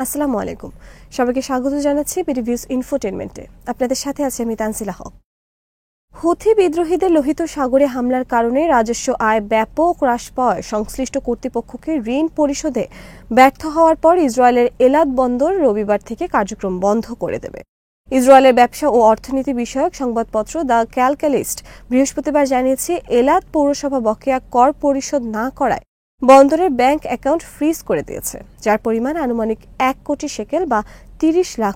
আসসালামু আলাইকুম। সবাইকে স্বাগত জানাচ্ছি বিডিভিউজ ইনফোটেনমেন্টে। আপনাদের সাথে আছি আমি তানসিলা হক। হুথি বিদ্রোহীদের লোহিত সাগরে হামলার কারণে রাজস্ব আয় ব্যাপক হ্রাস পাওয়ায় সংশ্লিষ্ট কর্তৃপক্ষকে ঋণ পরিশোধে ব্যর্থ হওয়ার পর ইসরায়েলের এলাদ বন্দর রবিবার থেকে কার্যক্রম বন্ধ করে দেবে। ইসরায়েলের ব্যবসা ও অর্থনীতি বিষয়ক সংবাদপত্র দ্য ক্যালকালিস্ট বৃহস্পতিবার জানিয়েছে, এলাদ পৌরসভা বকেয়া কর পরিশোধ না করায় বন্দরের ব্যাংক অ্যাকাউন্ট ফ্রিজ করে দিয়েছে, যার পরিমাণ আনুমানিক 1 কোটি শেকেল বা $30 লাখ।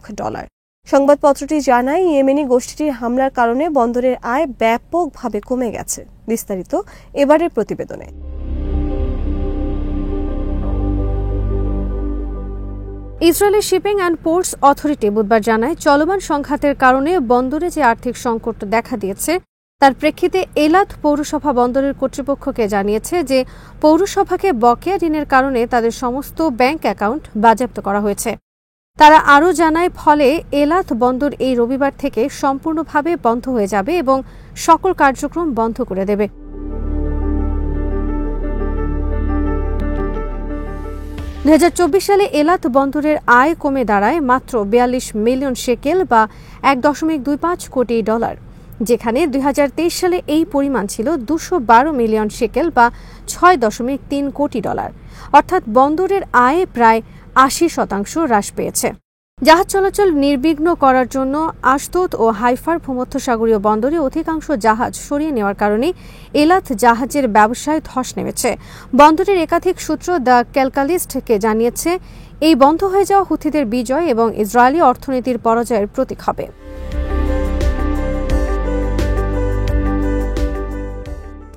সংবাদপত্রটি জানায়, ইয়েমেনি গোষ্ঠীটির হামলার কারণে বন্দরের আয় ব্যাপকভাবে কমে গেছে। বিস্তারিত এবারের প্রতিবেদনে। ইসরায়েলের শিপিং অ্যান্ড পোর্টস অথরিটি বুধবার জানায়, চলমান সংঘাতের কারণে বন্দরে যে আর্থিক সংকট দেখা দিয়েছে তার প্রেক্ষিতে এলাদ পৌরসভা বন্দরের কর্তৃপক্ষকে জানিয়েছে যে পৌরসভাকে বকেয়া ঋণের কারণে তাদের সমস্ত ব্যাংক অ্যাকাউন্ট বাজেয়াপ্ত করা হয়েছে। তারা আরও জানায়, ফলে এলাদ বন্দর এই রবিবার থেকে সম্পূর্ণভাবে বন্ধ হয়ে যাবে এবং সকল কার্যক্রম বন্ধ করে দেবে। সালে এলাদ বন্দরের আয় কমে দাঁড়ায় মাত্র 42 মিলিয়ন শেকেল বা $1.25 কোটি, যেখানে 2023 সালে এই পরিমাণ ছিল 212 মিলিয়ন শেকেল বা $6.3 কোটি। অর্থাৎ বন্দরের আয়ে প্রায় 80% হ্রাস পেয়েছে। জাহাজ চলাচল নির্বিঘ্ন করার জন্য আশদোদ ও হাইফার ভূমধ্যসাগরীয় বন্দরে অধিকাংশ জাহাজ সরিয়ে নেওয়ার কারণে এলাদ জাহাজের ব্যবসায় ধস নেমেছে। বন্দরের একাধিক সূত্র দ্য ক্যালকালিস্টকে জানিয়েছে, এই বন্ধ হয়ে যাওয়া হুথিদের বিজয় এবং ইসরায়েলি অর্থনীতির পরাজয়ের প্রতীক হবে।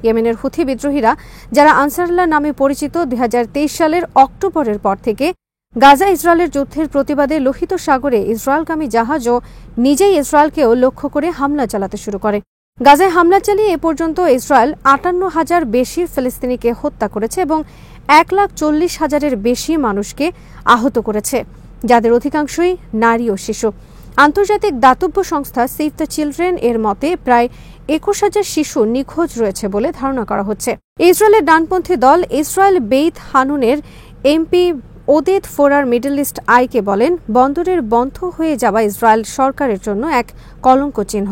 ইয়েমেনের হুথি বিদ্রোহীরা, যারা আনসারুল্লাহ নামে পরিচিত, 2023 সালের অক্টোবরের পর থেকে গাজা ইসরায়েলের যুদ্ধের প্রতিবাদে লোহিত সাগরে ইসরায়েলগামী জাহাজ ও নিজেই ইসরায়েলকেও লক্ষ্য করে হামলা চালাতে শুরু করে। গাজায় হামলা চালিয়ে এ পর্যন্ত ইসরায়েল 58,000 বেশি ফিলিস্তিনিকে হত্যা করেছে এবং 1,40,000-এর বেশি মানুষকে আহত করেছে, যাদের অধিকাংশই নারী ও শিশু। আন্তর্জাতিক দাতব্য সংস্থা সেভ দ্য চিলড্রেন এর মতে প্রায় 21,000 শিশু নিখোঁজ রয়েছে বলে ধারণা করা হচ্ছে। ইসরায়েলের ডানপন্থী দল ইসরায়েল বেইত হানুনের এমপি ওদেদ ফোরার মিডল ইস্ট আইকে বলেন, বন্দরের বন্ধ হয়ে যাওয়া ইসরায়েল সরকারের জন্য এক কলঙ্ক চিহ্ন।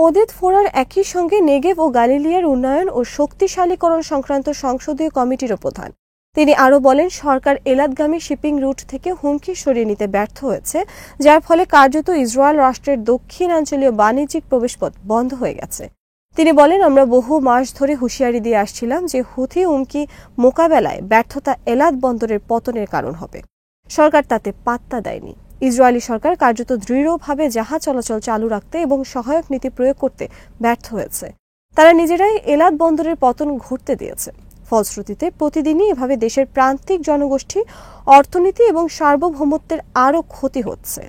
ওদেদ ফোরার একই সঙ্গে নেগেভ ও গালিলিয়ার উন্নয়ন ও শক্তিশালীকরণ সংক্রান্ত সংসদীয় কমিটিরও প্রধান। তিনি আরও বলেন, সরকার এলাদগামী শিপিং রুট থেকে হুমকি সরিয়ে নিতে ব্যর্থ হয়েছে, যার ফলে কার্যত ইসরায়েল রাষ্ট্রের দক্ষিণাঞ্চলীয় বাণিজ্যিক প্রবেশপথ বন্ধ হয়ে গেছে। তিনি বলেন, আমরা বহু মাস ধরে হুঁশিয়ারি দিয়ে আসছিলাম যে হুথি হুমকি মোকাবেলায় ব্যর্থতা এলাদ বন্দরের পতনের কারণ হবে। সরকার তাতে পাত্তা দেয়নি। ইসরায়েলি সরকার কার্যত দৃঢ়ভাবে জাহাজ চলাচল চালু রাখতে এবং সহায়ক নীতি প্রয়োগ করতে ব্যর্থ হয়েছে। তারা নিজেরাই এলাদ বন্দরের পতন ঘটতে দিয়েছে। ফলশ্রুতিতে প্রতিদিনই এভাবে দেশের প্রান্তিক জনগোষ্ঠী, অর্থনীতি এবং সার্বভৌমত্বের আরও ক্ষতি হচ্ছে।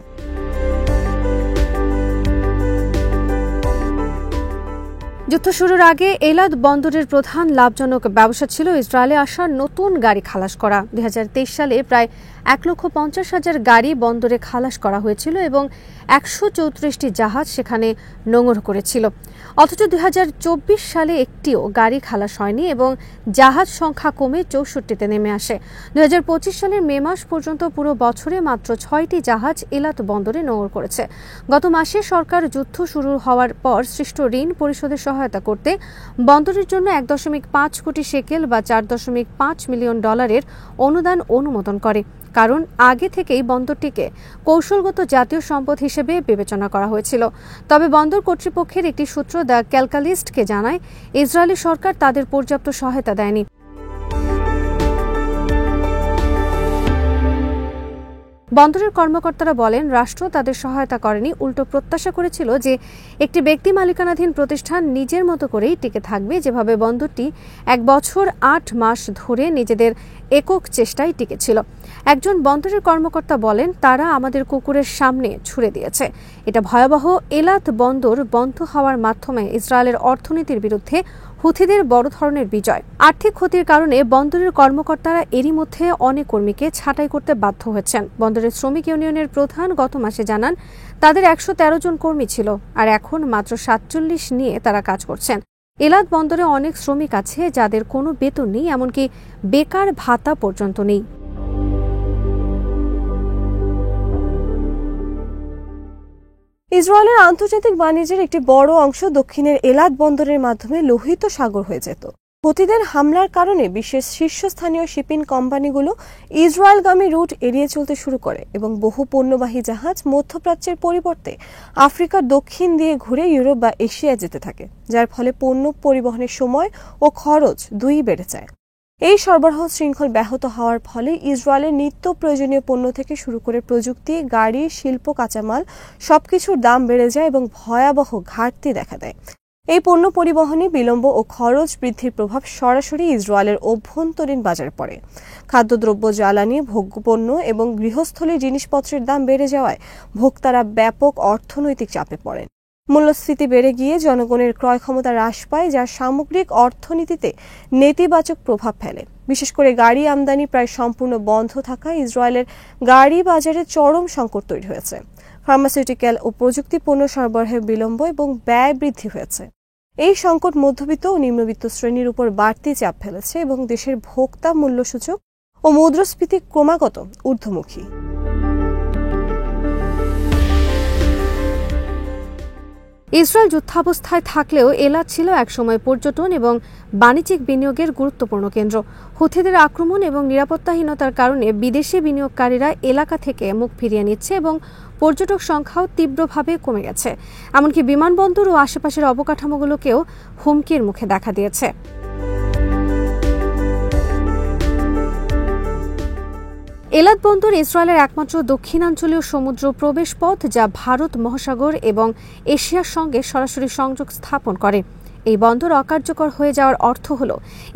যুদ্ধ শুরুর আগে এলাদ বন্দরের প্রধান লাভজনক ব্যবসা ছিল ইসরায়েলে আসা নতুন গাড়ি খালাস করা। 2023 সালে প্রায় 1,50,000 গাড়ি বন্দরে খালাস করা হয়েছিল এবং 134টি জাহাজ সেখানে নোঙর করেছিল। অথচ 2024 সালে একটিও গাড়ি খালাস হয়নি এবং জাহাজ সংখ্যা কমে 64তে নেমে আসে। 2025 সালের মে মাস পর্যন্ত পুরো বছরে মাত্র 6টি জাহাজ এলাদ বন্দরে নোঙর করেছে। গত মাসে সরকার যুদ্ধ শুরু হওয়ার পর সৃষ্ট ঋণ পরিশোধের সহায়তা করতে বন্দরের জন্য 1.5 কোটি শেকেল বা $4.5 মিলিয়ন অনুদান অনুমোদন করে, কারণ আগে থেকেই বন্দরটিকে কৌশলগত জাতীয় সম্পদ হিসেবে বিবেচনা করা হয়েছিল। তবে বন্দর কর্তৃপক্ষের একটি সূত্র দ্য ক্যালকালিস্টকে জানায়, ইসরায়েলি সরকার তাদের পর্যাপ্ত সহায়তা দেয়নি। বন্দরের কর্মকর্তারা বলেন, রাষ্ট্র তাদের সহায়তা করেনি, উল্টো প্রত্যাশা করেছিল যে একটি ব্যক্তি মালিকানাধীন প্রতিষ্ঠান নিজের মতো করেই টিকে থাকবে, যেভাবে বন্দরটি 1 বছর 8 মাস ধরে নিজেদের একক চেষ্টায় টিকেছিল। একজন বন্দরের কর্মকর্তা বলেন, তারা আমাদের কুকুরের সামনে ছুড়ে দিয়েছে। এটা ভয়াবহ। এলাদ বন্দর বন্ধ হওয়ার মাধ্যমে ইসরায়েলের অর্থনীতির বিরুদ্ধে হুথিদের বড় ধরনের বিজয়। আর্থিক ক্ষতির কারণে বন্দরের কর্মকর্তারা এরই মধ্যে অনেক কর্মীকে ছাঁটাই করতে বাধ্য হয়েছেন। বন্দরের শ্রমিক ইউনিয়নের প্রধান গত মাসে জানান, তাদের 113 জন কর্মী ছিল আর এখন মাত্র 47 নিয়ে তারা কাজ করছেন। এলাদ বন্দরে অনেক শ্রমিক আছে যাদের কোনো বেতন নেই, এমনকি বেকার ভাতা পর্যন্ত নেই। ইসরায়েলের আন্তর্জাতিক বাণিজ্যের একটি বড় অংশ দক্ষিণের এলাদ বন্দরের মাধ্যমে লোহিত সাগর হয়ে যেত। হুতিদের হামলার কারণে বিশ্বের শীর্ষস্থানীয় শিপিং কোম্পানিগুলো ইসরায়েলগামী রুট এড়িয়ে চলতে শুরু করে এবং বহু পণ্যবাহী জাহাজ মধ্যপ্রাচ্যের পরিবর্তে আফ্রিকার দক্ষিণ দিয়ে ঘুরে ইউরোপ বা এশিয়ায় যেতে থাকে, যার ফলে পণ্য পরিবহনের সময় ও খরচ দুইই বেড়ে যায়। এই সরবরাহ শৃঙ্খল ব্যাহত হওয়ার ফলে ইসরায়েলের নিত্য প্রয়োজনীয় পণ্য থেকে শুরু করে প্রযুক্তি, গাড়ি, শিল্প, কাঁচামাল সবকিছুর দাম বেড়ে যায় এবং ভয়াবহ ঘাটতি দেখা দেয়। এই পণ্য পরিবহনে বিলম্ব ও খরচ বৃদ্ধির প্রভাব সরাসরি ইসরায়েলের অভ্যন্তরীণ বাজারে পড়ে। খাদ্যদ্রব্য, জ্বালানি, ভোগ্যপণ্য এবং গৃহস্থলীর জিনিসপত্রের দাম বেড়ে যাওয়ায় ভোক্তারা ব্যাপক অর্থনৈতিক চাপে পড়েন। মূল্যস্ফীতি বেড়ে গিয়ে জনগণের ক্রয় ক্ষমতা হ্রাস পায়, যা সামগ্রিক অর্থনীতিতে নেতিবাচক প্রভাব ফেলে। বিশেষ করে গাড়ি আমদানি প্রায় সম্পূর্ণ বন্ধ থাকায় ইসরায়েলের গাড়ি বাজারে চরম সংকট তৈরি হয়েছে। ফার্মাসিউটিক্যাল ও প্রযুক্তি পণ্য সরবরাহে বিলম্ব এবং ব্যয় বৃদ্ধি হয়েছে। এই সংকট মধ্যবিত্ত ও নিম্নবিত্ত শ্রেণীর উপর বাড়তি চাপ ফেলেছে এবং দেশের ভোক্তা মূল্যসূচক ও মুদ্রাস্ফীতি ক্রমাগত ঊর্ধ্বমুখী। ইসরায়েল যুদ্ধাবস্থায় থাকলেও এলাদ ছিল একসময় পর্যটন এবং বাণিজ্যিক বিনিয়োগের গুরুত্বপূর্ণ কেন্দ্র। হুথিদের আক্রমণ এবং নিরাপত্তাহীনতার কারণে বিদেশি বিনিয়োগকারীরা এলাকা থেকে মুখ ফিরিয়ে নিচ্ছে এবং পর্যটক সংখ্যাও তীব্রভাবে কমে গেছে। এমনকি বিমানবন্দর ও আশেপাশের অবকাঠামোগুলোকেও হুমকির মুখে দেখা দিয়েছে। এলাদ বন্দর ইসরায়েলের একমাত্র দক্ষিণাঞ্চলীয় সমুদ্র প্রবেশ পথ, যা ভারত মহাসাগর এবং এশিয়ার সঙ্গে সরাসরি সংযোগ স্থাপন করে। এই বন্দর অকার্যকর হয়ে যাওয়ার অর্থ হল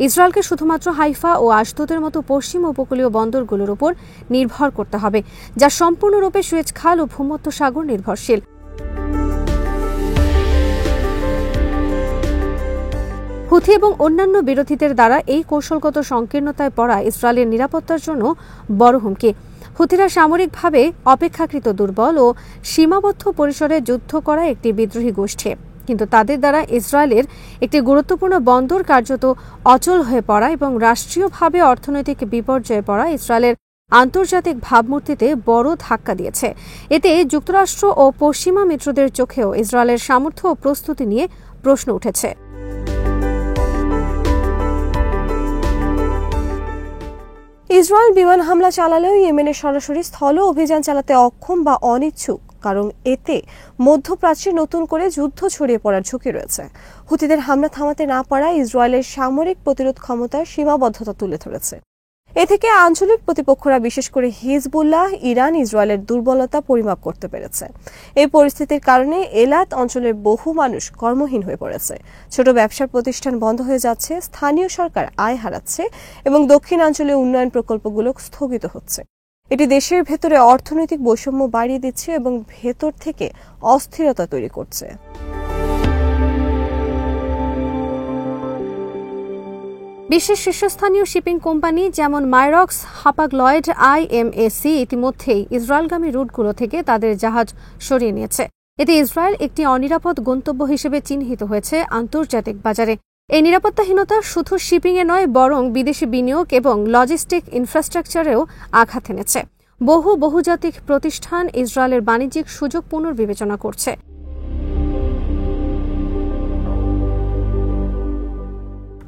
ইসরায়েলকে শুধুমাত্র হাইফা ও আশদোদের মতো পশ্চিম উপকূলীয় বন্দরগুলোর উপর নির্ভর করতে হবে, যা সম্পূর্ণরূপে সুয়েজ খাল ও ভূমধ্য সাগর নির্ভরশীল। হুথি এবং অন্যান্য বিরোধীদের দ্বারা এই কৌশলগত সংকীর্ণতায় পড়া ইসরায়েলের নিরাপত্তার জন্য বড় হুমকি। হুথিরা সামরিকভাবে অপেক্ষাকৃত দুর্বল ও সীমাবদ্ধ পরিসরে যুদ্ধ করা একটি বিদ্রোহী গোষ্ঠী, কিন্তু তাদের দ্বারা ইসরায়েলের একটি গুরুত্বপূর্ণ বন্দর কার্যত অচল হয়ে পড়া এবং রাষ্ট্রীয়ভাবে অর্থনৈতিক বিপর্যয়ে পড়া ইসরায়েলের আন্তর্জাতিক ভাবমূর্তিতে বড় ধাক্কা দিয়েছে। এতে যুক্তরাষ্ট্র ও পশ্চিমা মিত্রদের চোখেও ইসরায়েলের সামর্থ্য ও প্রস্তুতি নিয়ে প্রশ্ন উঠেছে। ইসরায়েল বিমান হামলা চালালেও ইয়েমেনে সরাসরি স্থল অভিযান চালাতে অক্ষম বা অনিচ্ছুক, কারণ এতে মধ্যপ্রাচ্যে নতুন করে যুদ্ধ ছড়িয়ে পড়ার ঝুঁকি রয়েছে। হুতিদের হামলা থামাতে না পারায় ইসরায়েলের সামরিক প্রতিরোধ ক্ষমতার সীমাবদ্ধতা তুলে ধরেছে। এ থেকে আঞ্চলিক প্রতিপক্ষরা, বিশেষ করে হিজবুল্লাহ, ইরান ইসরায়েলের দুর্বলতা পরিমাপ করতে পেরেছে। এই পরিস্থিতির কারণে এলাদ অঞ্চলের বহু মানুষ কর্মহীন হয়ে পড়েছে, ছোট ব্যবসার প্রতিষ্ঠান বন্ধ হয়ে যাচ্ছে, স্থানীয় সরকার আয় হারাচ্ছে এবং দক্ষিণাঞ্চলে উন্নয়ন প্রকল্পগুলো স্থগিত হচ্ছে। এটি দেশের ভেতরে অর্থনৈতিক বৈষম্য বাড়িয়ে দিচ্ছে এবং ভেতর থেকে অস্থিরতা তৈরি করছে। বিশ্বের শীর্ষস্থানীয় শিপিং কোম্পানি যেমন মাইরক্স, হাপাগ-লয়েড, IMAC ইতিমধ্যেই ইসরায়েলগামী রুটগুলো থেকে তাদের জাহাজ সরিয়ে নিয়েছে। এতে ইসরায়েল একটি অনিরাপদ গন্তব্য হিসেবে চিহ্নিত হয়েছে আন্তর্জাতিক বাজারে। এই নিরাপত্তাহীনতা শুধু শিপিংয়ে নয়, বরং বিদেশি বিনিয়োগ এবং লজিস্টিক ইনফ্রাস্ট্রাকচারেও আঘাত এনেছে। বহুজাতিক প্রতিষ্ঠান ইসরায়েলের বাণিজ্যিক সুযোগ পুনর্বিবেচনা করছে।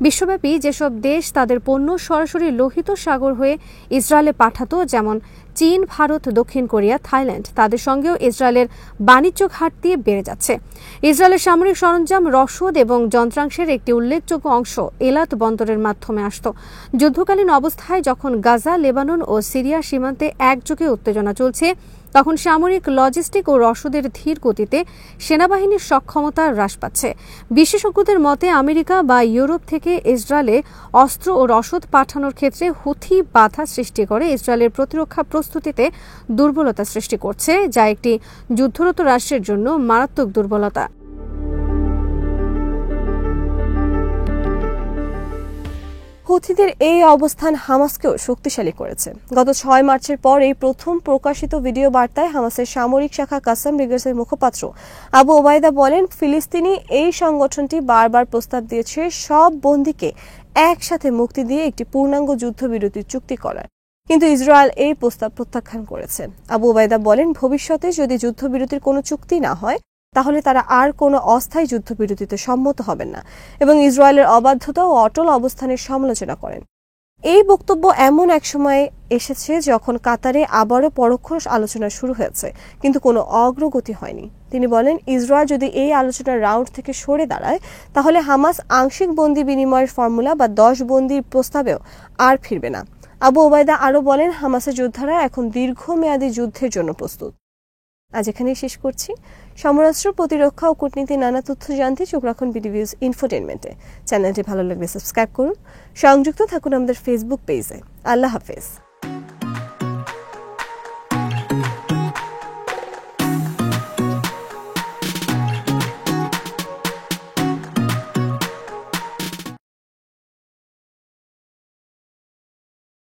বিশ্বব্যাপী যেসব দেশ তাদের পণ্য সরাসরি লোহিত সাগর হয়ে ইসরায়েলে পাঠাতো, যেমন চীন, ভারত, দক্ষিণ কোরিয়া, থাইল্যান্ড, তাদের সঙ্গেও ইসরায়েলের বাণিজ্য ঘাটতি বেড়ে যাচ্ছে। ইসরায়েলের সামরিক সরঞ্জাম, রসদ এবং যন্ত্রাংশের একটি উল্লেখযোগ্য অংশ এলাদ বন্দরের মাধ্যমে আসত। যুদ্ধকালীন অবস্থায় যখন গাজা, লেবানন ও সিরিয়া সীমান্তে একযোগে উত্তেজনা চলছে, তখন সামরিক, লজিস্টিক ও রসদের ধীর গতিতে সেনাবাহিনীর সক্ষমতা হ্রাস পাচ্ছে। বিশেষজ্ঞদের মতে আমেরিকা বা ইউরোপ থেকে ইসরায়েলে অস্ত্র ও রসদ পাঠানোর ক্ষেত্রে হুথি বাধা সৃষ্টি করে ইসরায়েলের প্রতিরক্ষা প্রস্তুতিতে দুর্বলতা সৃষ্টি করছে, যা একটি যুদ্ধরত রাষ্ট্রের জন্য মারাত্মক দুর্বলতা। হুথিদের এই অবস্থান হামাসকেও শক্তিশালী করেছে। গত 6 মার্চের পর এই প্রথম প্রকাশিত ভিডিও বার্তায় হামাসের সামরিক শাখা কাসাম ব্রিগেডসের মুখপাত্র আবু ওবায়দা বলেন, ফিলিস্তিনি এই সংগঠনটি বারবার প্রস্তাব দিয়েছে সব বন্দীকে একসাথে মুক্তি দিয়ে একটি পূর্ণাঙ্গ যুদ্ধবিরতির চুক্তি করার, কিন্তু ইসরায়েল এই প্রস্তাব প্রত্যাখ্যান করেছে। আবু ওবায়দা বলেন, ভবিষ্যতে যদি যুদ্ধবিরতির কোনো চুক্তি না হয় তাহলে তারা আর কোনো অস্থায়ী যুদ্ধবিরতিতে সম্মত হবেন না এবং ইসরায়েলের অবাধ্যতা ও অটল অবস্থানের সমালোচনা করেন। এই বক্তব্য এমন এক সময় এসেছে যখন কাতারে আবারও পরোক্ষ আলোচনা শুরু হয়েছে, কিন্তু কোনো অগ্রগতি হয়নি। তিনি বলেন, ইসরায়েল যদি এই আলোচনার রাউন্ড থেকে সরে দাঁড়ায় তাহলে হামাস আংশিক বন্দী বিনিময়ের ফর্মুলা বা 10 বন্দির প্রস্তাবেও আর ফিরবে না। আবু ওবায়দা আরও বলেন, হামাসের যোদ্ধারা এখন দীর্ঘমেয়াদী যুদ্ধের জন্য প্রস্তুত। আজ এখানেই শেষ করছি। সমরাস্ত্র, প্রতিরক্ষা ও কূটনীতির নানা তথ্য জানতে চোখ রাখুন বিডিভিউজ ইনফোটেইনমেন্টে। চ্যানেলটি ভালো লাগলে সাবস্ক্রাইব করুন। সংযুক্ত থাকুন আমাদের ফেসবুক পেজে। আল্লাহ হাফেজ।